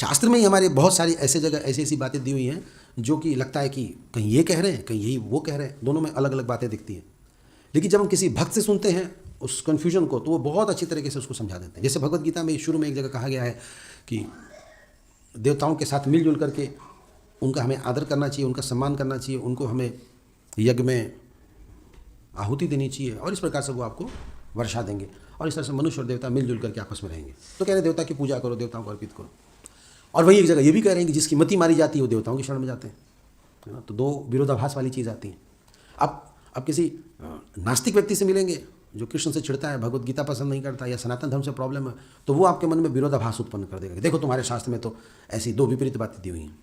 शास्त्र में ही हमारे बहुत सारी ऐसे जगह ऐसी ऐसी बातें दी हुई हैं जो कि लगता है कि कहीं ये कह रहे हैं, कहीं यही वो कह रहे हैं, दोनों में अलग अलग बातें दिखती हैं। लेकिन जब हम किसी भक्त से सुनते हैं उस कन्फ्यूजन को, तो वो बहुत अच्छी तरीके से उसको समझा देते हैं। जैसे भगवत गीता में शुरू में एक जगह कहा गया है कि देवताओं के साथ मिलजुल करके उनका हमें आदर करना चाहिए, उनका सम्मान करना चाहिए, उनको हमें यज्ञ में आहुति देनी चाहिए, और इस प्रकार से वो आपको वर्षा देंगे, और इस तरह से मनुष्य और देवता मिलजुल करके आपस में रहेंगे। तो कह रहे हैं देवता की पूजा करो, देवताओं को अर्पित करो। और वहीं एक जगह ये भी कह रहे हैं कि जिसकी मति मारी जाती है वो देवताओं की शरण में जाते हैं, है ना। तो दो विरोधाभास वाली चीज़ आती है। अब किसी नास्तिक व्यक्ति से मिलेंगे जो कृष्ण से चिढ़ता है, भगवत गीता पसंद नहीं करता, या सनातन धर्म से प्रॉब्लम है, तो वो आपके मन में विरोधाभास उत्पन्न कर देगा। देखो तुम्हारे शास्त्र में तो ऐसी दो विपरीत बातें दी हुई हैं।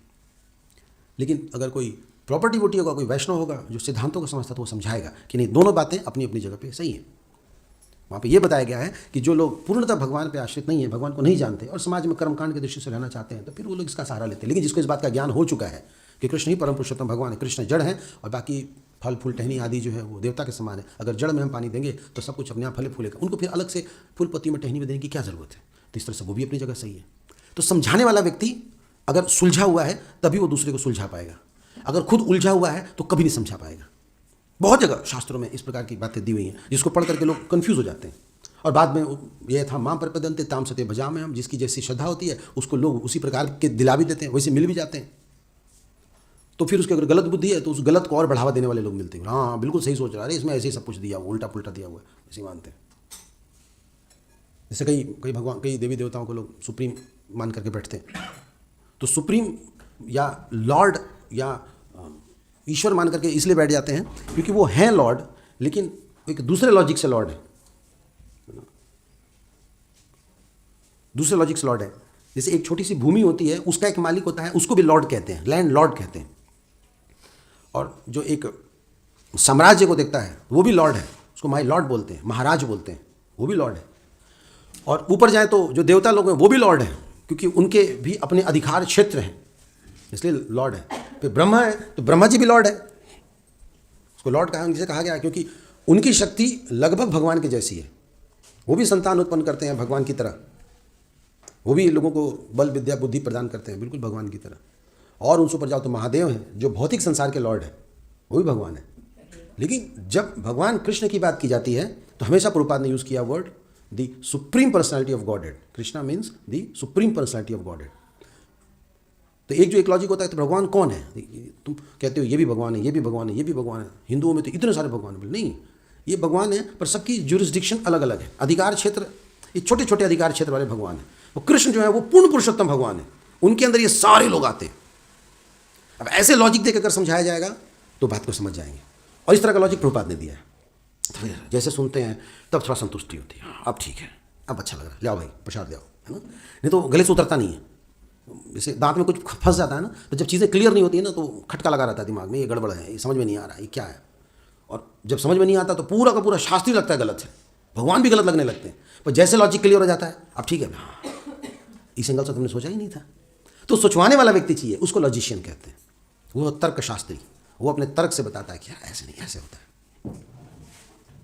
लेकिन अगर कोई प्रॉपर्टी वोटी होगा, कोई वैष्णव होगा जो सिद्धांतों को समझता, तो वो समझाएगा कि नहीं, दोनों बातें अपनी अपनी जगह पे सही है। वहाँ पे ये बताया गया है कि जो लोग पूर्णतः भगवान पे आश्रित नहीं है, भगवान को नहीं जानते और समाज में कर्मकांड की दृष्टि से रहना चाहते हैं, तो फिर वो लोग इसका सहारा लेते हैं। लेकिन जिसको इस बात का ज्ञान हो चुका है कि कृष्ण ही परम पुरुषोत्तम भगवान है, कृष्ण जड़ है और बाकी फल फूल टहनी आदि जो है वो देवता के समान है, अगर जड़ में हम पानी देंगे तो सब कुछ अपने आप फले फूलेगा, उनको फिर अलग से फूल पत्तियों में टहनी में देने की क्या ज़रूरत है। तो इस तरह से वो भी अपनी जगह सही है। तो समझाने वाला व्यक्ति अगर सुलझा हुआ है तभी वो दूसरे को सुलझा पाएगा, अगर खुद उलझा हुआ है तो कभी नहीं समझा पाएगा। बहुत जगह शास्त्रों में इस प्रकार की बातें दी हुई हैं जिसको पढ़ करके लोग कन्फ्यूज़ हो जाते हैं, और बाद में ये था मां प्रपदंते ताम सत्य भजामे हम, जिसकी जैसी श्रद्धा होती है उसको लोग उसी प्रकार के दिला भी देते हैं, वैसे मिल भी जाते हैं। तो फिर उसकी अगर गलत बुद्धि है तो उस गलत को और बढ़ावा देने वाले लोग मिलते हैं। हाँ बिल्कुल सही सोच रहा है, अरे इसमें ऐसे ही सब कुछ दिया हुआ, उल्टा पुल्टा दिया हुआ है, ऐसे मानते हैं। जैसे कई भगवान, कई देवी देवताओं को लोग सुप्रीम मान करके बैठते हैं, तो सुप्रीम या लॉर्ड या ईश्वर मान करके इसलिए बैठ जाते हैं क्योंकि वो हैं लॉर्ड, लेकिन एक दूसरे लॉजिक से लॉर्ड है, दूसरे लॉजिक से लॉर्ड है। जैसे एक छोटी सी भूमि होती है, उसका एक मालिक होता है, उसको भी लॉर्ड कहते हैं, लैंड लॉर्ड कहते हैं। और जो एक साम्राज्य को देखता है वो भी लॉर्ड है, उसको माई लॉर्ड बोलते हैं, महाराज बोलते हैं, वो भी लॉर्ड है। और ऊपर जाए तो जो देवता लोग हैं वो भी लॉर्ड हैं, क्योंकि उनके भी अपने अधिकार क्षेत्र हैं, इसलिए लॉर्ड है। फिर ब्रह्मा है तो ब्रह्मा जी भी लॉर्ड है, उसको लॉर्ड कहा गया क्योंकि उनकी शक्ति लगभग भगवान के जैसी है। वो भी संतान उत्पन्न करते हैं भगवान की तरह, वो भी लोगों को बल विद्या बुद्धि प्रदान करते हैं बिल्कुल भगवान की तरह। और उनसे ऊपर जाओ तो महादेव हैं जो भौतिक संसार के लॉर्ड हैं, वो भी भगवान है। लेकिन जब भगवान कृष्ण की बात की जाती है तो हमेशा प्रभुपाद ने यूज़ किया word the supreme personality of godhead. Krishna means the supreme personality of godhead. तो एक लॉजिक होता है तो भगवान कौन है, तुम कहते हो ये भी भगवान है, ये भी भगवान है, ये भी भगवान है, हिंदुओं में तो इतने सारे भगवान है। नहीं, ये भगवान है पर सबकी ज्यूरिसडिक्शन अलग अलग है, अधिकार क्षेत्र, ये छोटे छोटे अधिकार क्षेत्र वाले भगवान हैं। वो कृष्ण जो है वो पूर्ण पुरुषोत्तम भगवान है, उनके अंदर ये सारे लोग आते हैं। अब ऐसे लॉजिक देकर समझाया जाएगा तो बात को समझ जाएंगे, और इस तरह का लॉजिक प्रभुपाद ने दिया है। तो फिर जैसे सुनते हैं तब थोड़ा संतुष्टि होती है, अब ठीक है, अब अच्छा लग रहा है, ले आओ भाई प्रसाद ले आओ, है ना। नहीं तो गले से उतरता नहीं है। जैसे दांत में कुछ फंस जाता है ना, तो जब चीज़ें क्लियर नहीं होती है ना तो खटका लगा रहता है दिमाग में, ये गड़बड़ है, ये समझ में नहीं आ रहा है, ये क्या है। और जब समझ में नहीं आता तो पूरा का पूरा शास्त्री लगता है गलत है, भगवान भी गलत लगने लगते हैं। पर जैसे लॉजिक क्लियर हो जाता है, अब ठीक है, हाँ इस एंगल से तुमने सोचा ही नहीं था। तो सोचवाने वाला व्यक्ति चाहिए, उसको लॉजिशियन कहते हैं। वो तर्क शास्त्री, वो अपने तर्क से बताता है कि ऐसे नहीं, ऐसे होता है।